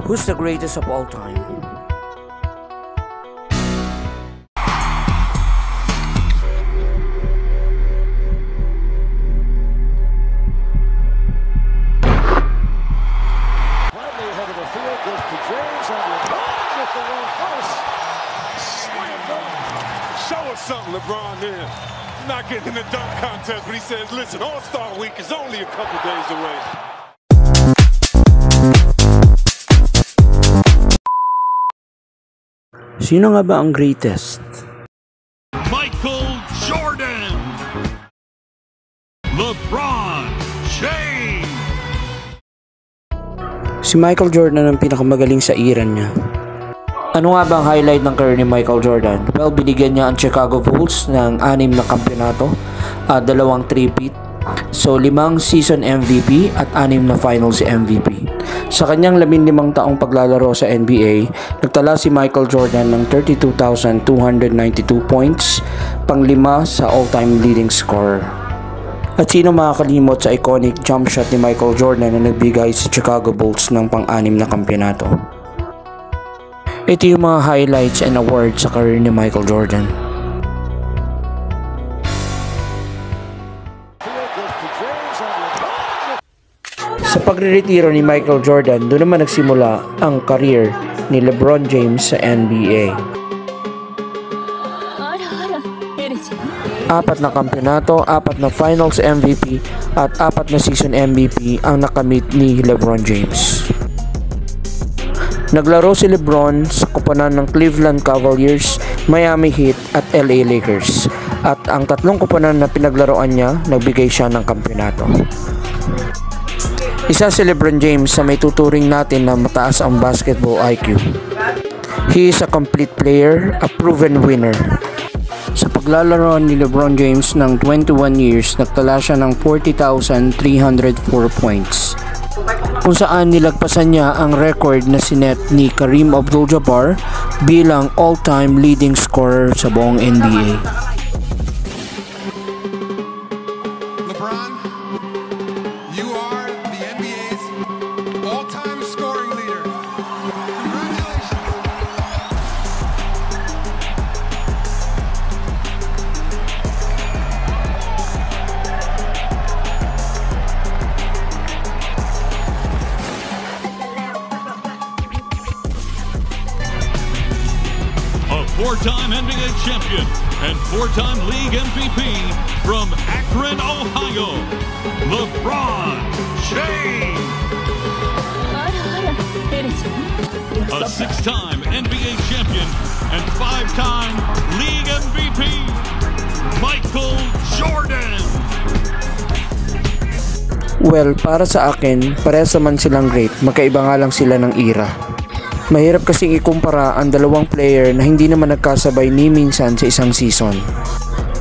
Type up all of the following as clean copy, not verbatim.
Who's the greatest of all time? Show us something, LeBron. Then not getting in the dunk contest, but he says, "Listen, All-Star Week is only a couple days away." Sino nga ba ang greatest? Michael Jordan, LeBron James. Si Michael Jordan ang pinakamagaling sa era niya. Ano nga ba ang highlight ng career ni Michael Jordan? Well, binigyan niya ang Chicago Bulls ng 6 na kampeonato, 2 three-peat, so 5 season MVP at 6 na finals MVP. Sa kanyang 15 taong paglalaro sa NBA, nagtala si Michael Jordan ng 32,292 points, pang-5 sa all-time leading scorer. At sino makakalimot sa iconic jump shot ni Michael Jordan na nagbigay sa Chicago Bulls ng pang-6 na kampeonato? Ito yung mga highlights and awards sa career ni Michael Jordan. Sa pagre-retiro ni Michael Jordan, doon naman nagsimula ang career ni LeBron James sa NBA. 4 na kampeonato, 4 na finals MVP at 4 na season MVP ang nakamit ni LeBron James. Naglaro si LeBron sa koponan ng Cleveland Cavaliers, Miami Heat at LA Lakers. At ang 3 koponan na pinaglaruan niya, nagbigay siya ng kampeonato. Isa si LeBron James sa may tuturing natin na mataas ang basketball IQ. He is a complete player, a proven winner. Sa paglalaro ni LeBron James ng 21 years, nagtala siya ng 40,304 points. Kung saan nilagpasan niya ang record na sinet ni Kareem Abdul-Jabbar bilang all-time leading scorer sa buong NBA. LeBron, you are the NBA's all-time scoring leader. Congratulations. A 4-time NBA champion and 4-time league MVP from Akron, Ohio, LeBron James. A 6-time NBA champion and 5-time league MVP, Michael Jordan. Well, para sa akin, parehas naman silang great, magkaiba nga lang sila ng era. Mahirap kasing ikumpara ang dalawang player na hindi naman nagkasabay ni minsan sa isang season.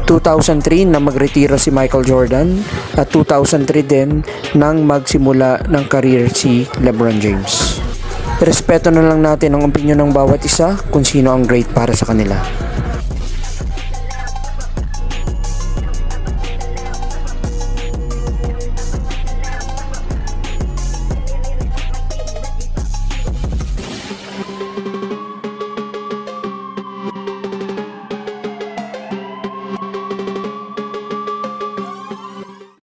2003 na magretiro si Michael Jordan at 2003 din nang magsimula ng career si LeBron James. Respeto na lang natin ang opinyon ng bawat isa kung sino ang great para sa kanila.